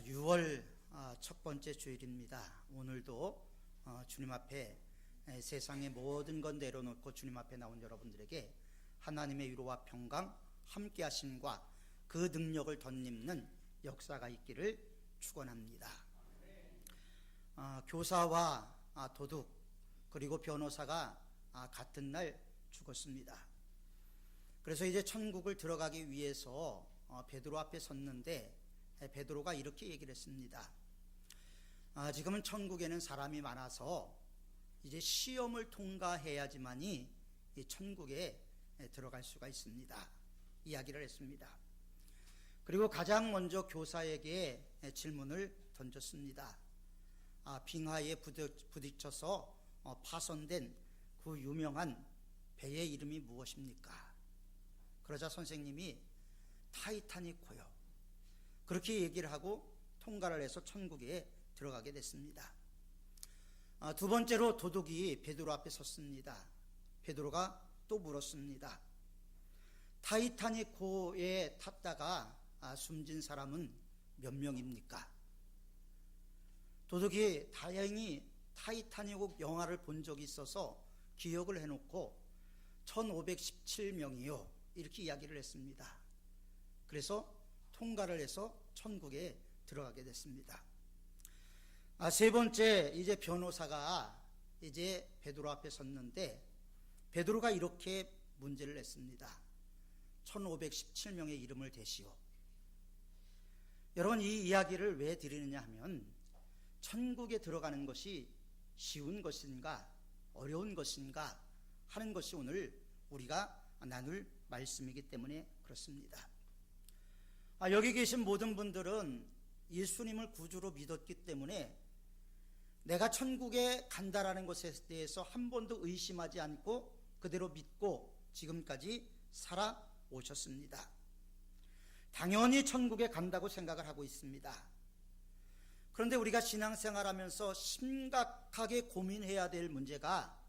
6월 첫 번째 주일입니다. 오늘도 주님 앞에 세상의 모든 것 내려놓고 주님 앞에 나온 여러분들에게 하나님의 위로와 평강 함께 하심과 그 능력을 덧입는 역사가 있기를 축원합니다. 교사와 도둑 그리고 변호사가 같은 날 죽었습니다. 그래서 이제 천국을 들어가기 위해서 베드로 앞에 섰는데 베드로가 이렇게 얘기를 했습니다. 지금은 천국에는 사람이 많아서 이제 시험을 통과해야지만이 이 천국에 들어갈 수가 있습니다. 이야기를 했습니다. 그리고 가장 먼저 교사에게 질문을 던졌습니다. 빙하에 부딪혀서 파손된 그 유명한 배의 이름이 무엇입니까? 그러자 선생님이 타이타닉호요. 그렇게 얘기를 하고 통과를 해서 천국에 들어가게 됐습니다. 두 번째로 도둑이 베드로 앞에 섰습니다. 베드로가 또 물었습니다. 타이타닉호에 탔다가 숨진 사람은 몇 명입니까? 도둑이 다행히 타이타닉호 영화를 본 적이 있어서 기억을 해놓고 1517명이요 이렇게 이야기를 했습니다. 그래서 통과를 해서 천국에 들어가게 됐습니다. 세 번째 이제 변호사가 이제 베드로 앞에 섰는데 베드로가 이렇게 문제를 냈습니다. 1517명의 이름을 대시오. 여러분, 이 이야기를 왜 드리느냐 하면 천국에 들어가는 것이 쉬운 것인가 어려운 것인가 하는 것이 오늘 우리가 나눌 말씀이기 때문에 그렇습니다. 여기 계신 모든 분들은 예수님을 구주로 믿었기 때문에 내가 천국에 간다라는 것에 대해서 한 번도 의심하지 않고 그대로 믿고 지금까지 살아오셨습니다. 당연히 천국에 간다고 생각을 하고 있습니다. 그런데 우리가 신앙생활하면서 심각하게 고민해야 될 문제가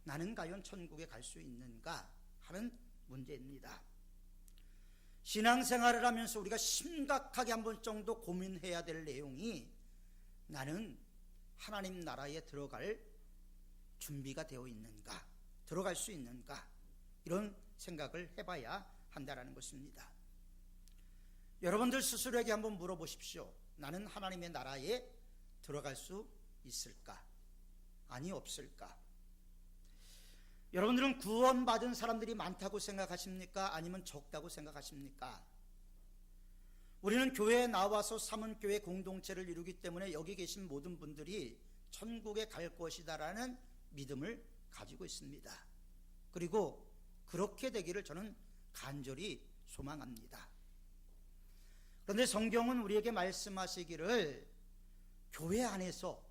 나는 과연 천국에 갈 수 있는가 하는 문제입니다. 신앙생활을 하면서 우리가 심각하게 한 번 정도 고민해야 될 내용이 나는 하나님 나라에 들어갈 준비가 되어 있는가, 들어갈 수 있는가, 이런 생각을 해봐야 한다는 것입니다. 여러분들 스스로에게 한번 물어보십시오. 나는 하나님의 나라에 들어갈 수 있을까? 아니, 없을까? 여러분들은 구원받은 사람들이 많다고 생각하십니까? 아니면 적다고 생각하십니까? 우리는 교회에 나와서 삼은교회 공동체를 이루기 때문에 여기 계신 모든 분들이 천국에 갈 것이다라는 믿음을 가지고 있습니다. 그리고 그렇게 되기를 저는 간절히 소망합니다. 그런데 성경은 우리에게 말씀하시기를 교회 안에서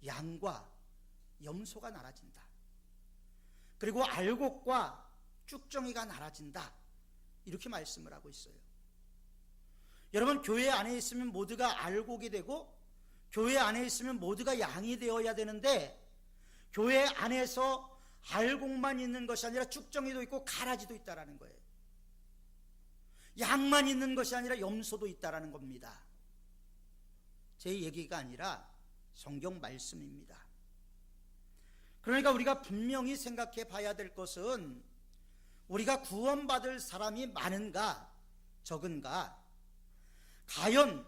양과 염소가 나눠진다. 그리고 알곡과 쭉정이가 나눠진다. 이렇게 말씀을 하고 있어요. 여러분, 교회 안에 있으면 모두가 알곡이 되고 교회 안에 있으면 모두가 양이 되어야 되는데 교회 안에서 알곡만 있는 것이 아니라 쭉정이도 있고 가라지도 있다라는 거예요. 양만 있는 것이 아니라 염소도 있다라는 겁니다. 제 얘기가 아니라 성경 말씀입니다. 그러니까 우리가 분명히 생각해 봐야 될 것은 우리가 구원받을 사람이 많은가 적은가, 과연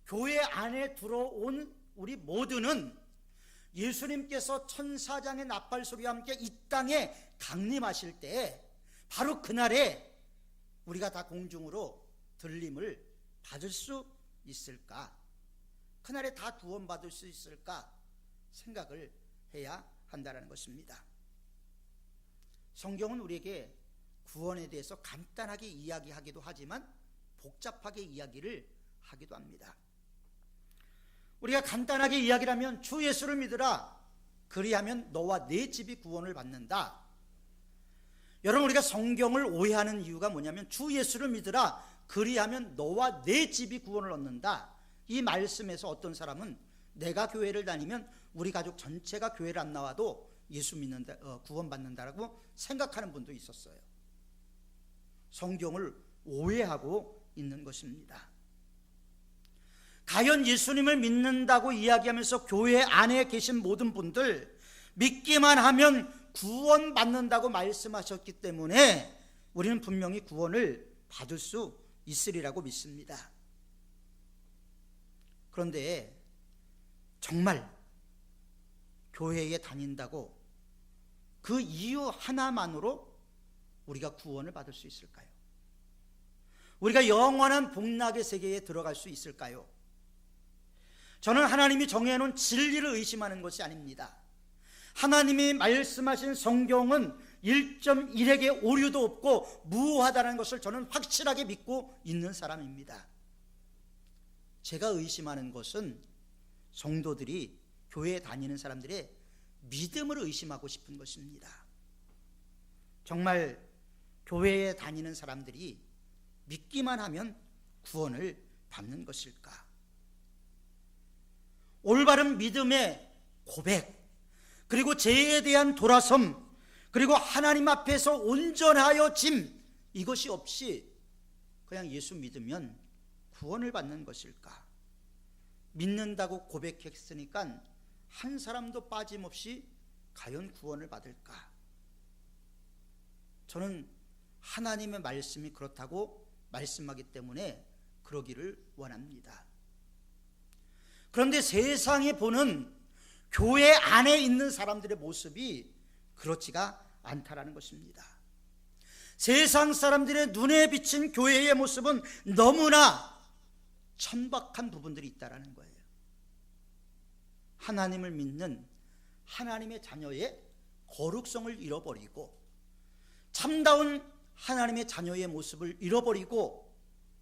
교회 안에 들어온 우리 모두는 예수님께서 천사장의 나팔소리와 함께 이 땅에 강림하실 때 바로 그날에 우리가 다 공중으로 들림을 받을 수 있을까? 그날에 다 구원받을 수 있을까? 생각을 해야 한다는 것입니다. 성경은 우리에게 구원에 대해서 간단하게 이야기하기도 하지만 복잡하게 이야기를 하기도 합니다. 우리가 간단하게 이야기를 하면 주 예수를 믿으라, 그리하면 너와 네 집이 구원을 받는다. 여러분, 우리가 성경을 오해하는 이유가 뭐냐면 주 예수를 믿으라, 그리하면 너와 네 집이 구원을 얻는다. 이 말씀에서 어떤 사람은 내가 교회를 다니면 우리 가족 전체가 교회를 안 나와도 예수 믿는다, 구원받는다라고 생각하는 분도 있었어요. 성경을 오해하고 있는 것입니다. 과연 예수님을 믿는다고 이야기하면서 교회 안에 계신 모든 분들, 믿기만 하면 구원받는다고 말씀하셨기 때문에 우리는 분명히 구원을 받을 수 있으리라고 믿습니다. 그런데 정말 교회에 다닌다고 그 이유 하나만으로 우리가 구원을 받을 수 있을까요? 우리가 영원한 복락의 세계에 들어갈 수 있을까요? 저는 하나님이 정해놓은 진리를 의심하는 것이 아닙니다. 하나님이 말씀하신 성경은 1.1핵의 오류도 없고 무효하다는 것을 저는 확실하게 믿고 있는 사람입니다. 제가 의심하는 것은 성도들이, 교회에 다니는 사람들의 믿음을 의심하고 싶은 것입니다. 정말 교회에 다니는 사람들이 믿기만 하면 구원을 받는 것일까? 올바른 믿음의 고백, 그리고 죄에 대한 돌아섬, 그리고 하나님 앞에서 온전하여 짐, 이것이 없이 그냥 예수 믿으면 구원을 받는 것일까? 믿는다고 고백했으니까 한 사람도 빠짐없이 과연 구원을 받을까? 저는 하나님의 말씀이 그렇다고 말씀하기 때문에 그러기를 원합니다. 그런데 세상에 보는 교회 안에 있는 사람들의 모습이 그렇지가 않다라는 것입니다. 세상 사람들의 눈에 비친 교회의 모습은 너무나 천박한 부분들이 있다라는 거예요. 하나님을 믿는 하나님의 자녀의 거룩성을 잃어버리고 참다운 하나님의 자녀의 모습을 잃어버리고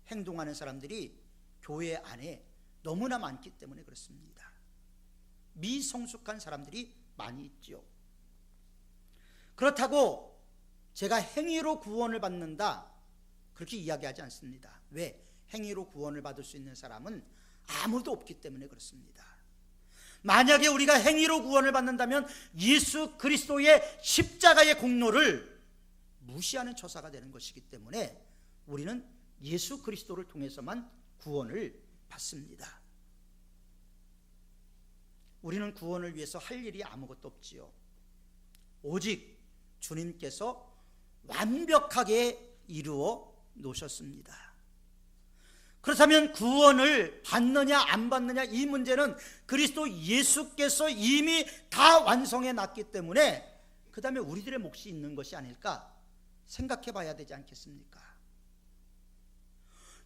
행동하는 사람들이 교회 안에 너무나 많기 때문에 그렇습니다. 미성숙한 사람들이 많이 있죠. 그렇다고 제가 행위로 구원을 받는다, 그렇게 이야기하지 않습니다. 왜? 행위로 구원을 받을 수 있는 사람은 아무도 없기 때문에 그렇습니다. 만약에 우리가 행위로 구원을 받는다면 예수 그리스도의 십자가의 공로를 무시하는 처사가 되는 것이기 때문에 우리는 예수 그리스도를 통해서만 구원을 받습니다. 우리는 구원을 위해서 할 일이 아무것도 없지요. 오직 주님께서 완벽하게 이루어 놓으셨습니다. 그렇다면 구원을 받느냐 안 받느냐, 이 문제는 그리스도 예수께서 이미 다 완성해 놨기 때문에 그 다음에 우리들의 몫이 있는 것이 아닐까 생각해 봐야 되지 않겠습니까?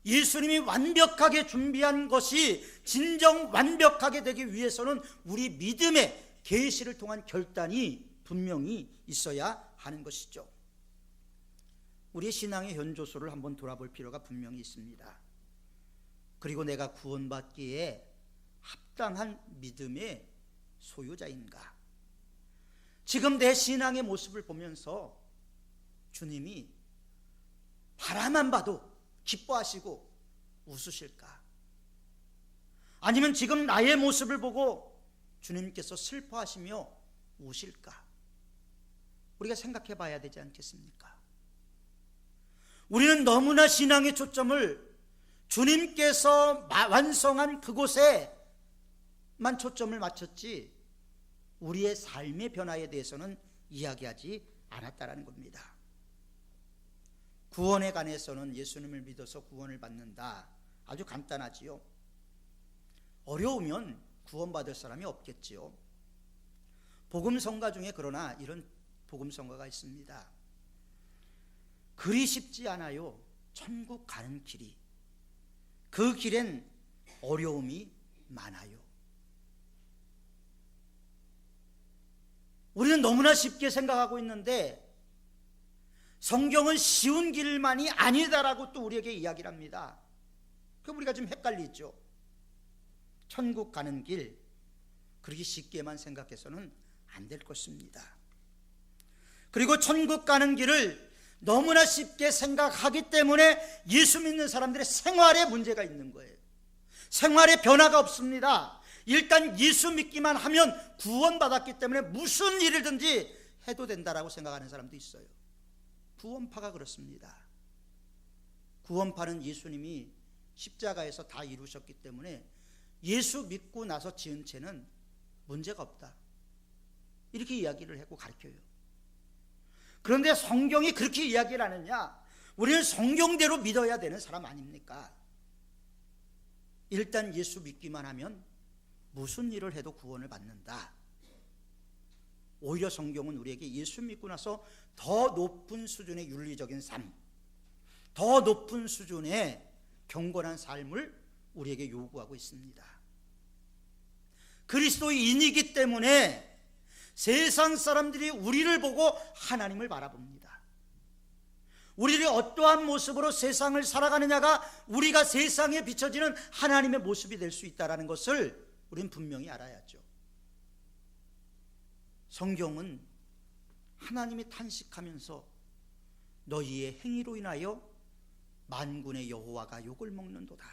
예수님이 완벽하게 준비한 것이 진정 완벽하게 되기 위해서는 우리 믿음의 계시를 통한 결단이 분명히 있어야 하는 것이죠. 우리의 신앙의 현조소를 한번 돌아볼 필요가 분명히 있습니다. 그리고 내가 구원받기에 합당한 믿음의 소유자인가? 지금 내 신앙의 모습을 보면서 주님이 바라만 봐도 기뻐하시고 웃으실까? 아니면 지금 나의 모습을 보고 주님께서 슬퍼하시며 우실까? 우리가 생각해 봐야 되지 않겠습니까? 우리는 너무나 신앙의 초점을 주님께서 완성한 그곳에만 초점을 맞췄지 우리의 삶의 변화에 대해서는 이야기하지 않았다라는 겁니다. 구원에 관해서는 예수님을 믿어서 구원을 받는다, 아주 간단하지요. 어려우면 구원받을 사람이 없겠지요. 복음성가 중에 그러나 이런 복음성가가 있습니다. 그리 쉽지 않아요. 천국 가는 길이. 그 길엔 어려움이 많아요. 우리는 너무나 쉽게 생각하고 있는데 성경은 쉬운 길만이 아니다라고 또 우리에게 이야기를 합니다. 그럼 우리가 좀 헷갈리죠. 천국 가는 길, 그렇게 쉽게만 생각해서는 안 될 것입니다. 그리고 천국 가는 길을 너무나 쉽게 생각하기 때문에 예수 믿는 사람들의 생활에 문제가 있는 거예요. 생활에 변화가 없습니다. 일단 예수 믿기만 하면 구원받았기 때문에 무슨 일이든지 해도 된다라고 생각하는 사람도 있어요. 구원파가 그렇습니다. 구원파는 예수님이 십자가에서 다 이루셨기 때문에 예수 믿고 나서 지은 죄는 문제가 없다, 이렇게 이야기를 하고 가르쳐요. 그런데 성경이 그렇게 이야기를 하느냐? 우리는 성경대로 믿어야 되는 사람 아닙니까? 일단 예수 믿기만 하면 무슨 일을 해도 구원을 받는다. 오히려 성경은 우리에게 예수 믿고 나서 더 높은 수준의 윤리적인 삶, 더 높은 수준의 경건한 삶을 우리에게 요구하고 있습니다. 그리스도인이기 때문에 세상 사람들이 우리를 보고 하나님을 바라봅니다. 우리를 어떠한 모습으로 세상을 살아가느냐가 우리가 세상에 비춰지는 하나님의 모습이 될 수 있다는 것을 우리는 분명히 알아야죠. 성경은 하나님이 탄식하면서 너희의 행위로 인하여 만군의 여호와가 욕을 먹는도다,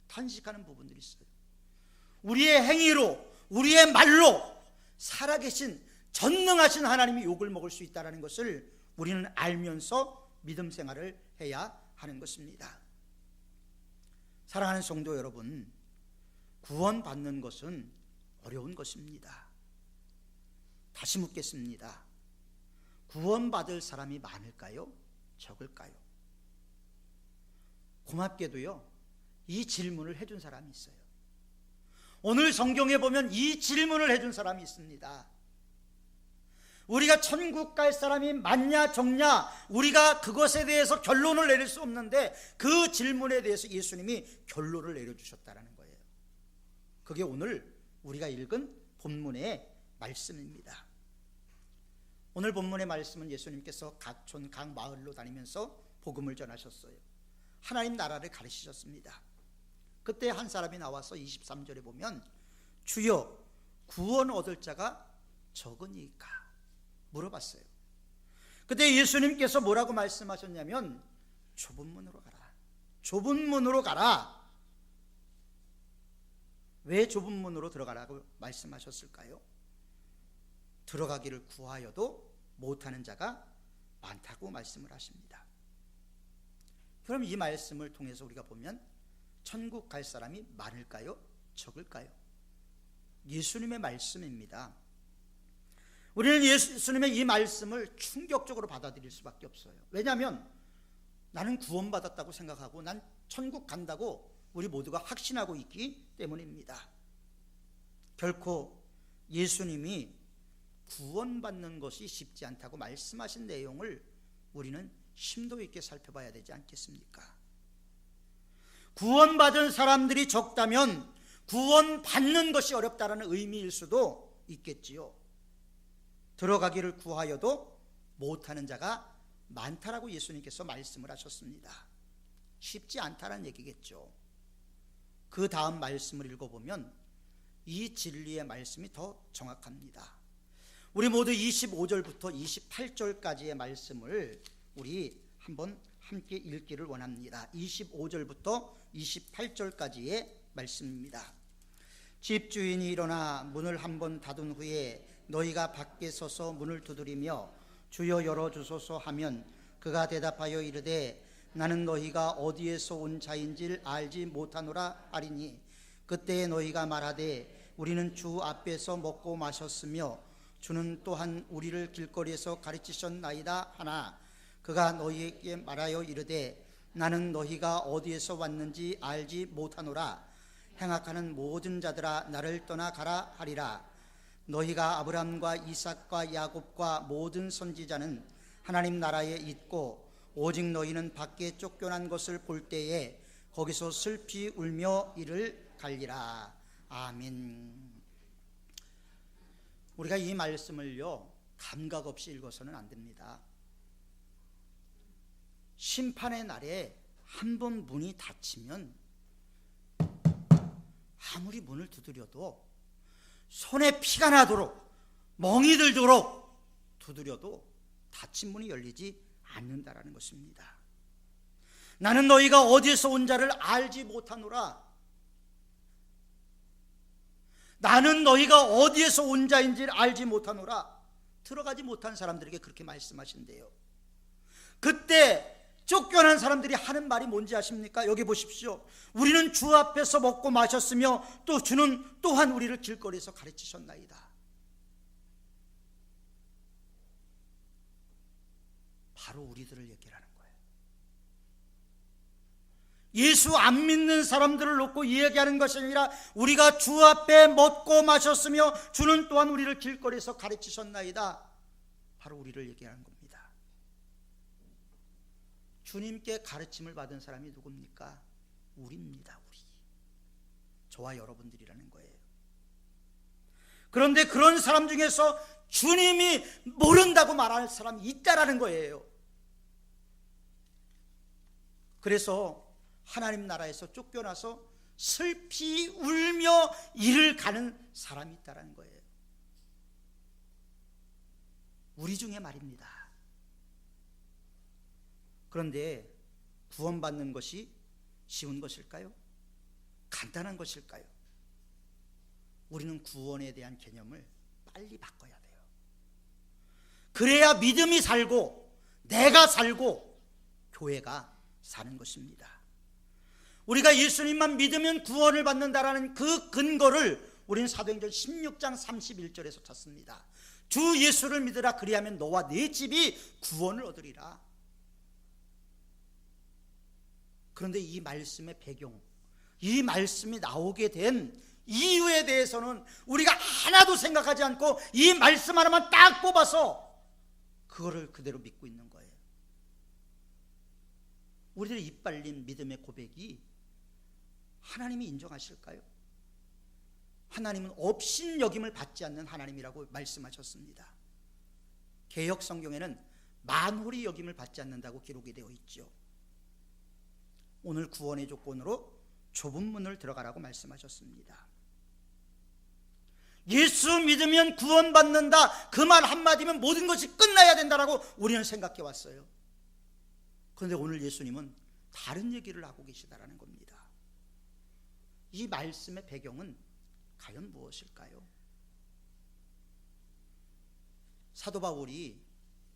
탄식하는 부분들이 있어요. 우리의 행위로, 우리의 말로 살아계신 전능하신 하나님이 욕을 먹을 수 있다는 것을 우리는 알면서 믿음 생활을 해야 하는 것입니다. 사랑하는 성도 여러분, 구원받는 것은 어려운 것입니다. 다시 묻겠습니다. 구원받을 사람이 많을까요? 적을까요? 고맙게도요, 이 질문을 해준 사람이 있어요. 오늘 성경에 보면 이 질문을 해준 사람이 있습니다. 우리가 천국 갈 사람이 많냐 적냐, 우리가 그것에 대해서 결론을 내릴 수 없는데 그 질문에 대해서 예수님이 결론을 내려주셨다는 거예요. 그게 오늘 우리가 읽은 본문의 말씀입니다. 오늘 본문의 말씀은 예수님께서 각 촌, 각 마을로 다니면서 복음을 전하셨어요. 하나님 나라를 가르치셨습니다. 그때 한 사람이 나와서 23절에 보면 주여 구원 얻을 자가 적으니까 물어봤어요. 그때 예수님께서 뭐라고 말씀하셨냐면 좁은 문으로 가라, 좁은 문으로 가라. 왜 좁은 문으로 들어가라고 말씀하셨을까요? 들어가기를 구하여도 못하는 자가 많다고 말씀을 하십니다. 그럼 이 말씀을 통해서 우리가 보면 천국 갈 사람이 많을까요? 적을까요? 예수님의 말씀입니다. 우리는 예수님의 이 말씀을 충격적으로 받아들일 수밖에 없어요. 왜냐하면 나는 구원받았다고 생각하고 난 천국 간다고 우리 모두가 확신하고 있기 때문입니다. 결코 예수님이 구원받는 것이 쉽지 않다고 말씀하신 내용을 우리는 심도 있게 살펴봐야 되지 않겠습니까? 구원받은 사람들이 적다면 구원받는 것이 어렵다는 의미일 수도 있겠지요. 들어가기를 구하여도 못하는 자가 많다라고 예수님께서 말씀을 하셨습니다. 쉽지 않다는 얘기겠죠. 그 다음 말씀을 읽어보면 이 진리의 말씀이 더 정확합니다. 우리 모두 25절부터 28절까지의 말씀을 우리 한번 함께 읽기를 원합니다. 25절부터 28절까지의 말씀입니다. 집주인이 일어나 문을 한번 닫은 후에 너희가 밖에 서서 문을 두드리며 주여 열어주소서 하면 그가 대답하여 이르되 나는 너희가 어디에서 온 자인지를 알지 못하노라 하리니 그때 너희가 말하되 우리는 주 앞에서 먹고 마셨으며 주는 또한 우리를 길거리에서 가르치셨나이다 하나 그가 너희에게 말하여 이르되 나는 너희가 어디에서 왔는지 알지 못하노라. 행악하는 모든 자들아 나를 떠나 가라 하리라. 너희가 아브라함과 이삭과 야곱과 모든 선지자는 하나님 나라에 있고 오직 너희는 밖에 쫓겨난 것을 볼 때에 거기서 슬피 울며 이를 갈리라. 아멘. 우리가 이 말씀을요 감각 없이 읽어서는 안 됩니다. 심판의 날에 한 번 문이 닫히면 아무리 문을 두드려도 손에 피가 나도록 멍이 들도록 두드려도 닫힌 문이 열리지 않는다라는 것입니다. 나는 너희가 어디에서 온 자를 알지 못하노라. 나는 너희가 어디에서 온 자인지를 알지 못하노라. 들어가지 못한 사람들에게 그렇게 말씀하신대요. 그때 쫓겨난 사람들이 하는 말이 뭔지 아십니까? 여기 보십시오. 우리는 주 앞에서 먹고 마셨으며 또 주는 또한 우리를 길거리에서 가르치셨나이다. 바로 우리들을 얘기하는 거예요. 예수 안 믿는 사람들을 놓고 이야기하는 것이 아니라 우리가 주 앞에 먹고 마셨으며 주는 또한 우리를 길거리에서 가르치셨나이다. 바로 우리를 얘기하는 겁니다. 주님께 가르침을 받은 사람이 누굽니까? 우리입니다. 우리. 저와 여러분들이라는 거예요. 그런데 그런 사람 중에서 주님이 모른다고 말할 사람이 있다라는 거예요. 그래서 하나님 나라에서 쫓겨나서 슬피 울며 일을 가는 사람이 있다라는 거예요. 우리 중에 말입니다. 그런데 구원받는 것이 쉬운 것일까요? 간단한 것일까요? 우리는 구원에 대한 개념을 빨리 바꿔야 돼요. 그래야 믿음이 살고 내가 살고 교회가 사는 것입니다. 우리가 예수님만 믿으면 구원을 받는다라는 그 근거를 우리는 사도행전 16장 31절에서 찾습니다. 주 예수를 믿으라, 그리하면 너와 네 집이 구원을 얻으리라. 그런데 이 말씀의 배경, 이 말씀이 나오게 된 이유에 대해서는 우리가 하나도 생각하지 않고 이 말씀 하나만 딱 뽑아서 그거를 그대로 믿고 있는 거예요. 우리들의 이빨린 믿음의 고백이 하나님이 인정하실까요? 하나님은 업신여김을 받지 않는 하나님이라고 말씀하셨습니다. 개역 성경에는 만홀히 여김을 받지 않는다고 기록이 되어 있죠. 오늘 구원의 조건으로 좁은 문을 들어가라고 말씀하셨습니다. 예수 믿으면 구원받는다, 그 말 한마디면 모든 것이 끝나야 된다라고 우리는 생각해 왔어요. 그런데 오늘 예수님은 다른 얘기를 하고 계시다라는 겁니다. 이 말씀의 배경은 과연 무엇일까요? 사도 바울이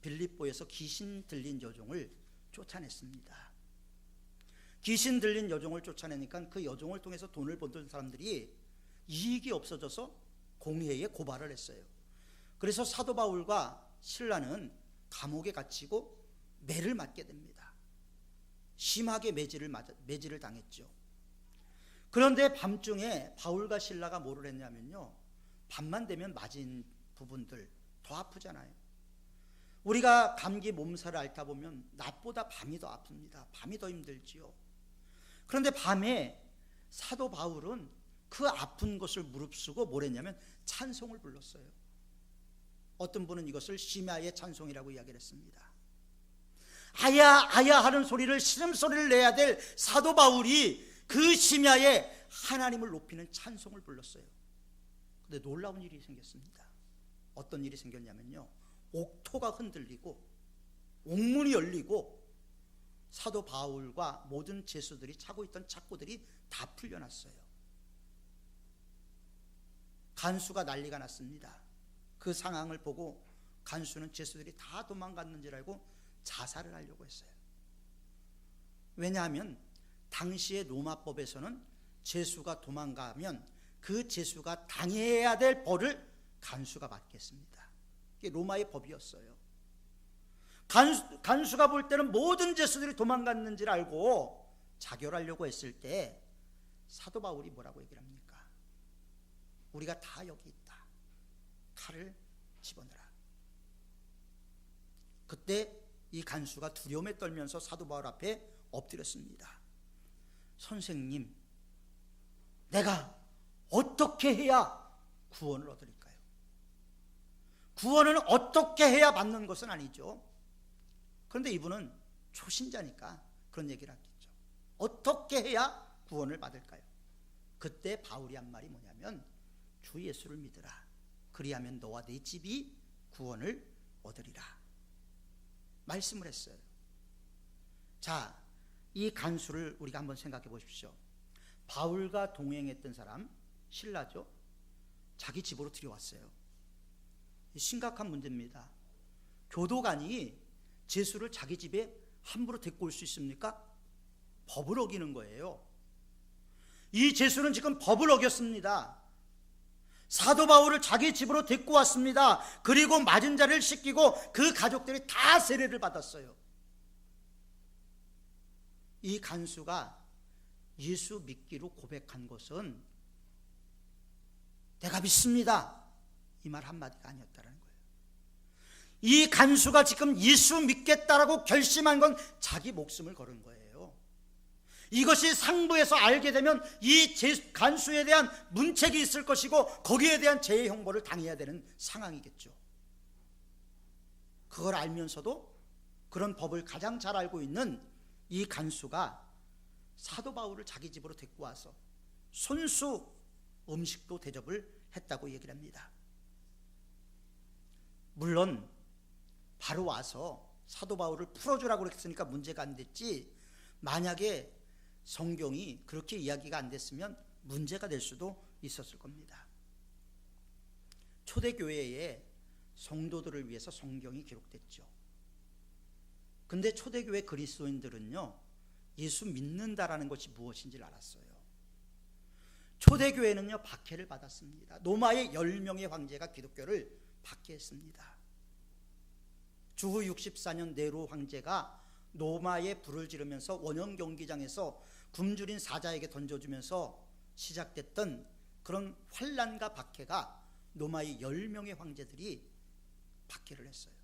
빌립보에서 귀신 들린 여종을 쫓아냈습니다. 귀신 들린 여종을 쫓아내니까 그 여종을 통해서 돈을 벌던 사람들이 이익이 없어져서 공회에 고발을 했어요. 그래서 사도 바울과 실라는 감옥에 갇히고 매를 맞게 됩니다. 심하게 매질을 당했죠. 그런데 밤중에 바울과 실라가 뭐를 했냐면요, 밤만 되면 맞은 부분들 더 아프잖아요. 우리가 감기 몸살을 앓다 보면 낮보다 밤이 더 아픕니다. 밤이 더 힘들지요. 그런데 밤에 사도 바울은 그 아픈 것을 무릅쓰고 뭘 했냐면 찬송을 불렀어요. 어떤 분은 이것을 심야의 찬송이라고 이야기를 했습니다. 아야 아야 하는 소리를, 신음소리를 내야 될 사도 바울이 그 심야에 하나님을 높이는 찬송을 불렀어요. 그런데 놀라운 일이 생겼습니다. 어떤 일이 생겼냐면요, 옥토가 흔들리고 옥문이 열리고 사도 바울과 모든 죄수들이 차고 있던 착고들이 다 풀려났어요. 간수가 난리가 났습니다. 그 상황을 보고 간수는 죄수들이 다 도망갔는 줄 알고 자살을 하려고 했어요. 왜냐하면 당시의 로마법에서는 죄수가 도망가면 그 죄수가 당해야 될 벌을 간수가 받겠습니다. 이게 로마의 법이었어요. 간수가 볼 때는 모든 죄수들이 도망갔는지를 알고 자결하려고 했을 때 사도 바울이 뭐라고 얘기를 합니까? 우리가 다 여기 있다. 칼을 집어넣어라. 그때 이 간수가 두려움에 떨면서 사도 바울 앞에 엎드렸습니다. 선생님, 내가 어떻게 해야 구원을 얻을까요? 구원은 어떻게 해야 받는 것은 아니죠. 그런데 이분은 초신자니까 그런 얘기를 하겠죠. 어떻게 해야 구원을 받을까요? 그때 바울이 한 말이 뭐냐면 주 예수를 믿으라. 그리하면 너와 네 집이 구원을 얻으리라 말씀을 했어요. 자, 이 간수를 우리가 한번 생각해 보십시오. 바울과 동행했던 사람 실라죠. 자기 집으로 들여왔어요. 심각한 문제입니다. 교도관이 죄수를 자기 집에 함부로 데리고 올 수 있습니까? 법을 어기는 거예요. 이 죄수는 지금 법을 어겼습니다. 사도 바울을 자기 집으로 데리고 왔습니다. 그리고 맞은 자를 씻기고 그 가족들이 다 세례를 받았어요. 이 간수가 예수 믿기로 고백한 것은 내가 믿습니다, 이 말 한마디가 아니었다는 거예요. 이 간수가 지금 예수 믿겠다라고 결심한 건 자기 목숨을 걸은 거예요. 이것이 상부에서 알게 되면 이 간수에 대한 문책이 있을 것이고 거기에 대한 재해 형벌을 당해야 되는 상황이겠죠. 그걸 알면서도 그런 법을 가장 잘 알고 있는 이 간수가 사도 바울을 자기 집으로 데리고 와서 손수 음식도 대접을 했다고 얘기를 합니다. 물론 바로 와서 사도 바울을 풀어주라고 그랬으니까 문제가 안 됐지, 만약에 성경이 그렇게 이야기가 안 됐으면 문제가 될 수도 있었을 겁니다. 초대교회에 성도들을 위해서 성경이 기록됐죠. 근데 초대교회 그리스도인들은요, 예수 믿는다라는 것이 무엇인지를 알았어요. 초대교회는요, 박해를 받았습니다. 로마의 10명의 황제가 기독교를 박해했습니다. 주후 64년 네로 황제가 로마에 불을 지르면서 원형 경기장에서 굶주린 사자에게 던져주면서 시작됐던 그런 환난과 박해가 로마의 10명의 황제들이 박해를 했어요.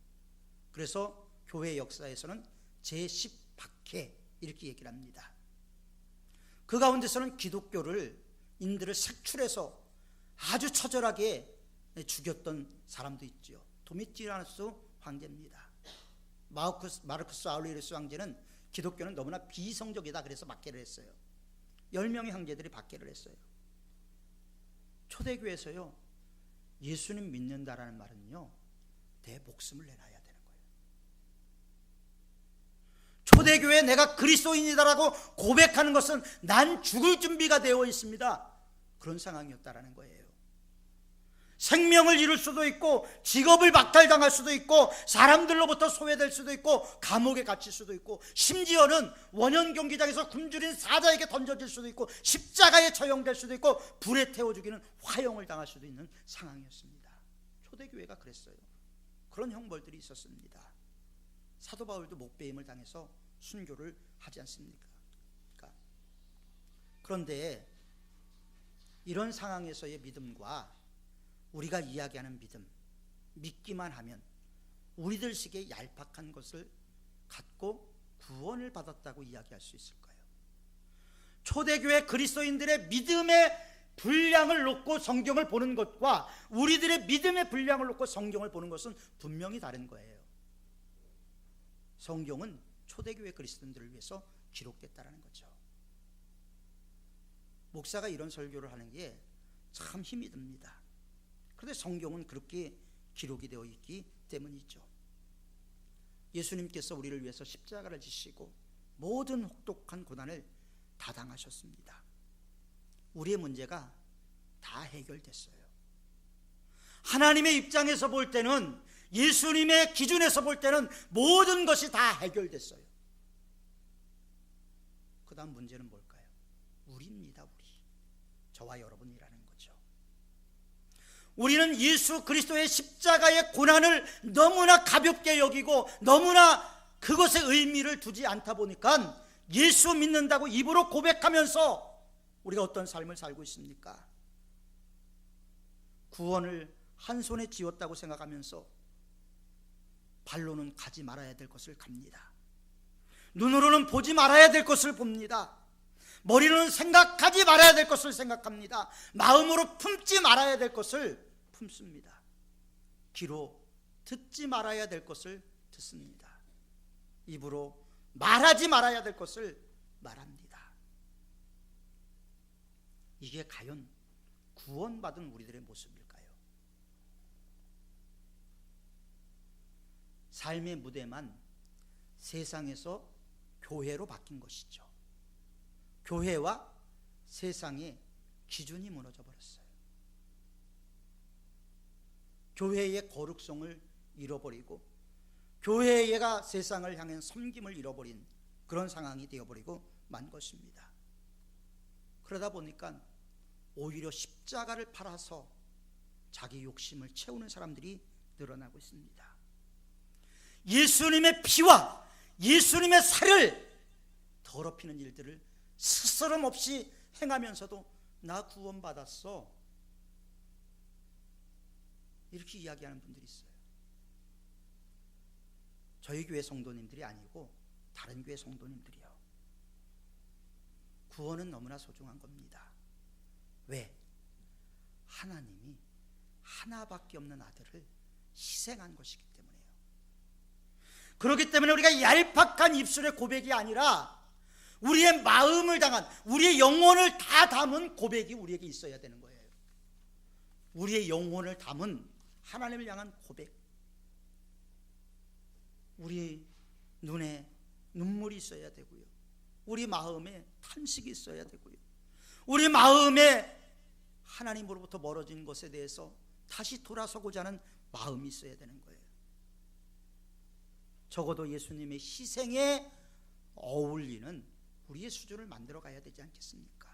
그래서 교회 역사에서는 제10박해 이렇게 얘기를 합니다. 그 가운데서는 인들을 색출해서 아주 처절하게 죽였던 사람도 있죠. 도미티아누스 황제입니다. 마르쿠스 아울리우스 황제는 기독교는 너무나 비성적이다 그래서 박해를 했어요. 10명의 황제들이 박해를 했어요. 초대교회에서요, 예수님 믿는다라는 말은요, 내 목숨을 내놔야 되는 거예요. 초대교회에 내가 그리스도인이다라고 고백하는 것은 난 죽을 준비가 되어 있습니다, 그런 상황이었다라는 거예요. 생명을 잃을 수도 있고 직업을 박탈당할 수도 있고 사람들로부터 소외될 수도 있고 감옥에 갇힐 수도 있고 심지어는 원형 경기장에서 굶주린 사자에게 던져질 수도 있고 십자가에 처형될 수도 있고 불에 태워 죽이는 화형을 당할 수도 있는 상황이었습니다. 초대교회가 그랬어요. 그런 형벌들이 있었습니다. 사도 바울도 목베임을 당해서 순교를 하지 않습니까? 그런데 이런 상황에서의 믿음과 우리가 이야기하는 믿음, 믿기만 하면 우리들식의 얄팍한 것을 갖고 구원을 받았다고 이야기할 수 있을까요? 초대교회 그리스도인들의 믿음의 분량을 놓고 성경을 보는 것과 우리들의 믿음의 분량을 놓고 성경을 보는 것은 분명히 다른 거예요. 성경은 초대교회 그리스도인들을 위해서 기록됐다는 거죠. 목사가 이런 설교를 하는 게 참 힘이 듭니다. 그런데 성경은 그렇게 기록이 되어 있기 때문이죠. 예수님께서 우리를 위해서 십자가를 지시고 모든 혹독한 고난을 다 당하셨습니다. 우리의 문제가 다 해결됐어요. 하나님의 입장에서 볼 때는, 예수님의 기준에서 볼 때는 모든 것이 다 해결됐어요. 그 다음 문제는 뭘까요? 우리입니다. 우리. 저와 여러분이라는 거죠. 우리는 예수 그리스도의 십자가의 고난을 너무나 가볍게 여기고 너무나 그것에 의미를 두지 않다 보니까 예수 믿는다고 입으로 고백하면서 우리가 어떤 삶을 살고 있습니까? 구원을 한 손에 쥐었다고 생각하면서 발로는 가지 말아야 될 것을 갑니다. 눈으로는 보지 말아야 될 것을 봅니다. 머리로는 생각하지 말아야 될 것을 생각합니다. 마음으로 품지 말아야 될 것을 품습니다. 귀로 듣지 말아야 될 것을 듣습니다. 입으로 말하지 말아야 될 것을 말합니다. 이게 과연 구원받은 우리들의 모습일까요? 삶의 무대만 세상에서 교회로 바뀐 것이죠. 교회와 세상의 기준이 무너져 버렸어요. 교회의 거룩성을 잃어버리고 교회가 세상을 향한 섬김을 잃어버린 그런 상황이 되어버리고 만 것입니다. 그러다 보니까 오히려 십자가를 팔아서 자기 욕심을 채우는 사람들이 늘어나고 있습니다. 예수님의 피와 예수님의 살을 더럽히는 일들을 스스럼 없이 행하면서도 나 구원받았어, 이렇게 이야기하는 분들이 있어요. 저희 교회 성도님들이 아니고 다른 교회 성도님들이요. 구원은 너무나 소중한 겁니다. 왜? 하나님이 하나밖에 없는 아들을 희생한 것이기 때문에요. 그렇기 때문에 우리가 얄팍한 입술의 고백이 아니라 우리의 마음을 당한, 우리의 영혼을 다 담은 고백이 우리에게 있어야 되는 거예요. 우리의 영혼을 담은 하나님을 향한 고백. 우리 눈에 눈물이 있어야 되고요, 우리 마음에 탄식이 있어야 되고요, 우리 마음에 하나님으로부터 멀어진 것에 대해서 다시 돌아서고자 하는 마음이 있어야 되는 거예요. 적어도 예수님의 희생에 어울리는 우리의 수준을 만들어 가야 되지 않겠습니까?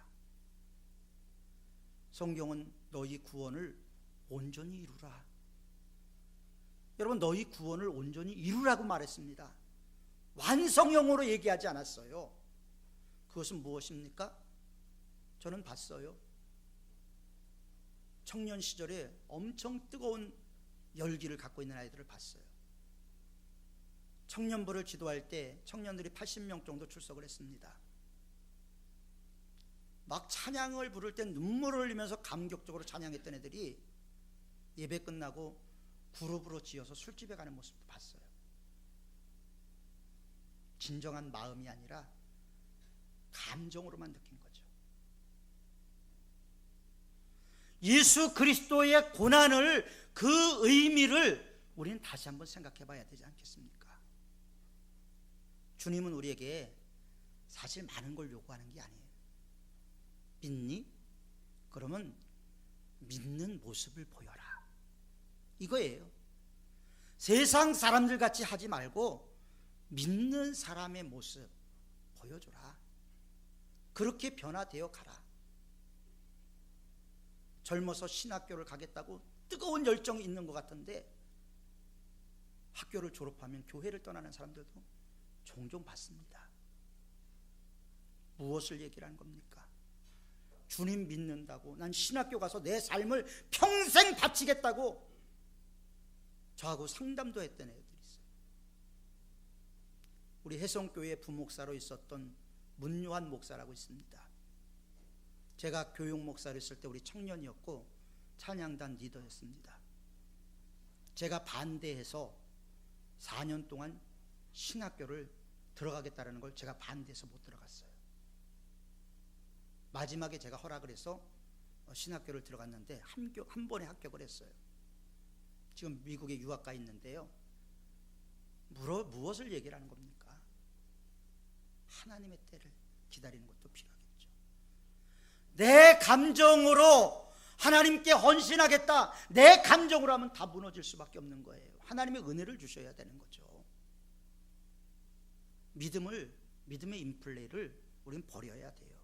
성경은 너희 구원을 온전히 이루라. 여러분, 너희 구원을 온전히 이루라고 말했습니다. 완성형으로 얘기하지 않았어요. 그것은 무엇입니까? 저는 봤어요. 청년 시절에 엄청 뜨거운 열기를 갖고 있는 아이들을 봤어요. 청년부를 지도할 때 청년들이 80명 정도 출석을 했습니다. 막 찬양을 부를 때 눈물을 흘리면서 감격적으로 찬양했던 애들이 예배 끝나고 그룹으로 지어서 술집에 가는 모습도 봤어요. 진정한 마음이 아니라 감정으로만 느낀 거죠. 예수 그리스도의 고난을, 그 의미를 우리는 다시 한번 생각해 봐야 되지 않겠습니까? 주님은 우리에게 사실 많은 걸 요구하는 게 아니에요. 믿니? 그러면 믿는 모습을 보여라, 이거예요. 세상 사람들 같이 하지 말고 믿는 사람의 모습 보여줘라. 그렇게 변화되어 가라. 젊어서 신학교를 가겠다고 뜨거운 열정이 있는 것 같은데 학교를 졸업하면 교회를 떠나는 사람들도 종종 봤습니다. 무엇을 얘기를 하는 겁니까? 주님 믿는다고, 난 신학교 가서 내 삶을 평생 바치겠다고 저하고 상담도 했던 애들이 있어요. 우리 해성교회 부목사로 있었던 문요한 목사라고 있습니다. 제가 교육 목사로 있을 때 우리 청년이었고 찬양단 리더였습니다. 제가 반대해서 4년 동안 신학교를 들어가겠다는 걸 제가 반대해서 못 들어갔어요. 마지막에 제가 허락을 해서 신학교를 들어갔는데 한 번에 합격을 했어요. 지금 미국에 유학 가 있는데요. 무엇을 얘기를 하는 겁니까? 하나님의 때를 기다리는 것도 필요하겠죠. 내 감정으로 하나님께 헌신하겠다, 내 감정으로 하면 다 무너질 수밖에 없는 거예요. 하나님의 은혜를 주셔야 되는 거죠. 믿음의 인플레이를 우리는 버려야 돼요.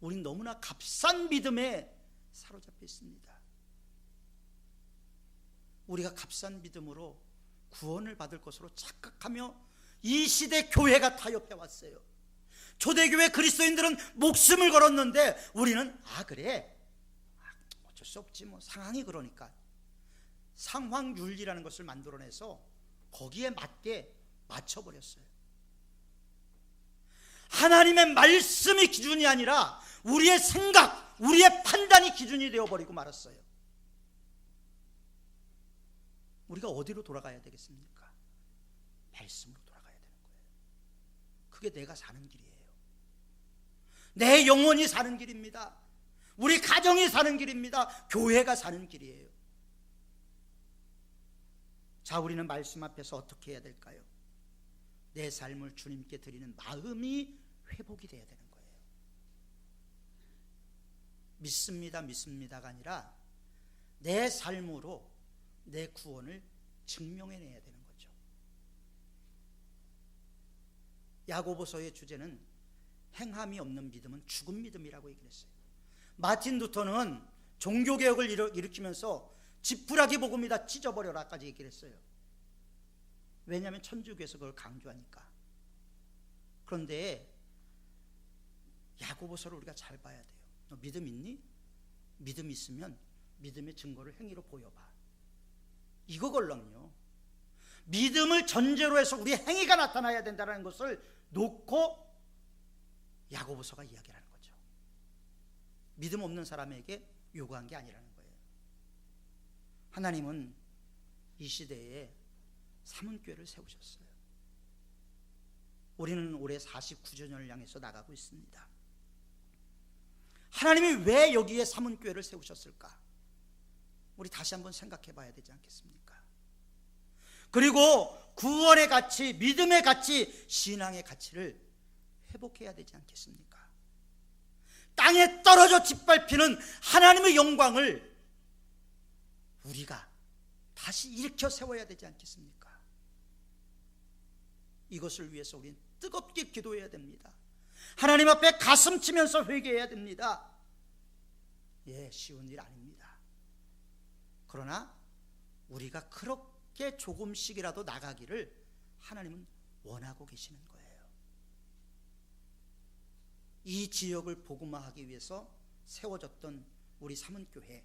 우린 너무나 값싼 믿음에 사로잡혀 있습니다. 우리가 값싼 믿음으로 구원을 받을 것으로 착각하며 이 시대 교회가 타협해 왔어요. 초대교회 그리스도인들은 목숨을 걸었는데 우리는 그래, 어쩔 수 없지 뭐, 상황이 그러니까. 상황윤리라는 것을 만들어내서 거기에 맞게 맞춰버렸어요. 하나님의 말씀이 기준이 아니라 우리의 생각, 우리의 판단이 기준이 되어버리고 말았어요. 우리가 어디로 돌아가야 되겠습니까? 말씀으로 돌아가야 되는 거예요. 그게 내가 사는 길이에요. 내 영혼이 사는 길입니다. 우리 가정이 사는 길입니다. 교회가 사는 길이에요. 자, 우리는 말씀 앞에서 어떻게 해야 될까요? 내 삶을 주님께 드리는 마음이 회복이 돼야 되는 거예요. 믿습니다가 아니라 내 삶으로 내 구원을 증명해내야 되는 거죠. 야고보서의 주제는 행함이 없는 믿음은 죽은 믿음이라고 얘기를 했어요. 마틴 루터는 종교개혁을 일으키면서 지푸라기 복음이다 찢어버려라까지 얘기를 했어요. 왜냐하면 천주교에서 그걸 강조하니까. 그런데 야고보서를 우리가 잘 봐야 돼요. 너 믿음 있니? 믿음 있으면 믿음의 증거를 행위로 보여봐. 이거걸랑요. 믿음을 전제로 해서 우리의 행위가 나타나야 된다는 것을 놓고 야고보서가 이야기하는 거죠. 믿음 없는 사람에게 요구한 게 아니라는 거예요. 하나님은 이 시대에 삼은교회를 세우셨어요. 우리는 올해 49주년을 향해서 나가고 있습니다. 하나님이 왜 여기에 삼은교회를 세우셨을까? 우리 다시 한번 생각해 봐야 되지 않겠습니까? 그리고 구원의 가치, 믿음의 가치, 신앙의 가치를 회복해야 되지 않겠습니까? 땅에 떨어져 짓밟히는 하나님의 영광을 우리가 다시 일으켜 세워야 되지 않겠습니까? 이것을 위해서 우리는 뜨겁게 기도해야 됩니다. 하나님 앞에 가슴 치면서 회개해야 됩니다. 쉬운 일 아닙니다. 그러나 우리가 그렇게 조금씩이라도 나가기를 하나님은 원하고 계시는 거예요. 이 지역을 복음화하기 위해서 세워졌던 우리 삼은교회,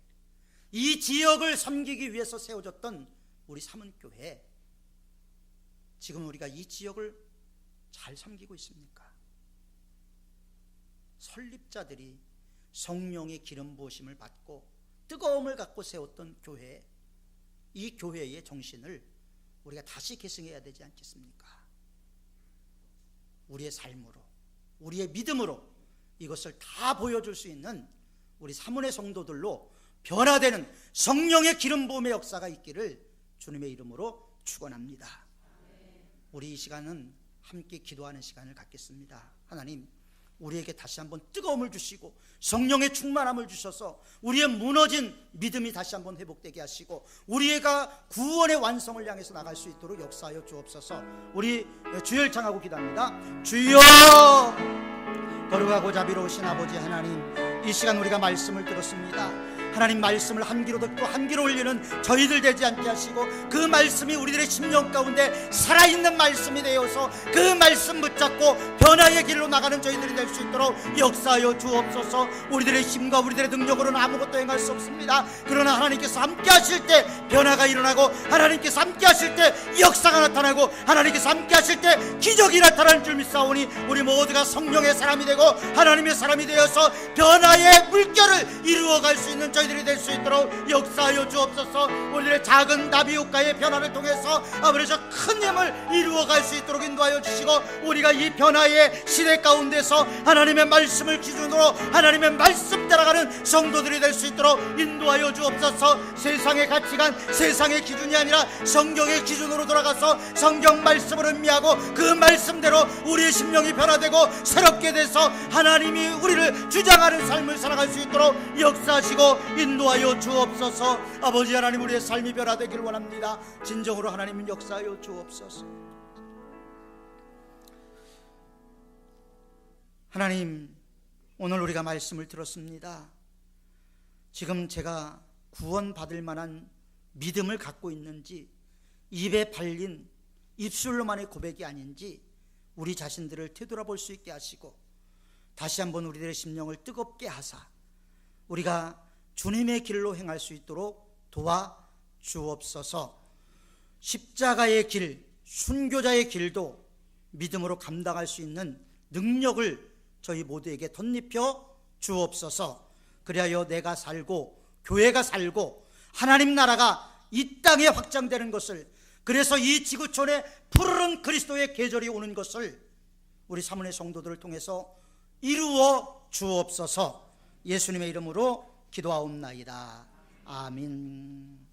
이 지역을 섬기기 위해서 세워졌던 우리 삼은교회, 지금 우리가 이 지역을 잘 섬기고 있습니까? 설립자들이 성령의 기름 부으심을 받고 뜨거움을 갖고 세웠던 교회, 이 교회의 정신을 우리가 다시 계승해야 되지 않겠습니까? 우리의 삶으로, 우리의 믿음으로 이것을 다 보여줄 수 있는 우리 사문의 성도들로 변화되는 성령의 기름 부음의 역사가 있기를 주님의 이름으로 축원합니다. 우리 이 시간은 함께 기도하는 시간을 갖겠습니다. 하나님, 우리에게 다시 한번 뜨거움을 주시고 성령의 충만함을 주셔서 우리의 무너진 믿음이 다시 한번 회복되게 하시고 우리가 구원의 완성을 향해서 나갈 수 있도록 역사하여 주옵소서. 우리 주여 청하고 기도합니다. 주여, 거룩하고 자비로우신 아버지 하나님, 이 시간 우리가 말씀을 들었습니다. 하나님, 말씀을 한 귀로 듣고 한 귀로 올리는 저희들 되지 않게 하시고 그 말씀이 우리들의 심령 가운데 살아있는 말씀이 되어서 그 말씀 붙잡고 변화의 길로 나가는 저희들이 될 수 있도록 역사하여 주옵소서. 우리들의 힘과 우리들의 능력으로는 아무것도 행할 수 없습니다. 그러나 하나님께서 함께 하실 때 변화가 일어나고, 하나님께서 함께 하실 때 역사가 나타나고, 하나님께서 함께 하실 때 기적이 나타나는 줄 믿사오니 우리 모두가 성령의 사람이 되고 하나님의 사람이 되어서 변화의 물결을 이루어갈 수 있는 저희들이 될 수 있도록 역사하여 주옵소서. 우리들의 작은 나비효과의 변화를 통해서 아버지 큰 힘을 이루어갈 수 있도록 인도하여 주시고, 우리가 이 변화의 시대 가운데서 하나님의 말씀을 기준으로 하나님의 말씀 따라가는 성도들이 될 수 있도록 인도하여 주옵소서. 세상의 가치관, 세상의 기준이 아니라 성경의 기준으로 돌아가서 성경 말씀을 음미하고 그 말씀대로 우리의 심령이 변화되고 새롭게 돼서 하나님이 우리를 주장하는 삶을 살아갈 수 있도록 역사하시고 인도하여 주옵소서. 아버지 하나님, 우리의 삶이 변화되기를 원합니다. 진정으로 하나님 역사하여 주옵소서. 하나님, 오늘 우리가 말씀을 들었습니다. 지금 제가 구원받을 만한 믿음을 갖고 있는지, 입에 발린 입술로만의 고백이 아닌지 우리 자신들을 되돌아볼 수 있게 하시고, 다시 한번 우리들의 심령을 뜨겁게 하사 우리가 주님의 길로 행할 수 있도록 도와주옵소서. 십자가의 길, 순교자의 길도 믿음으로 감당할 수 있는 능력을 저희 모두에게 덧입혀 주옵소서. 그리하여 내가 살고 교회가 살고 하나님 나라가 이 땅에 확장되는 것을, 그래서 이 지구촌에 푸르른 그리스도의 계절이 오는 것을 우리 사문의 성도들을 통해서 이루어 주옵소서. 예수님의 이름으로 기도하옵나이다. 아멘.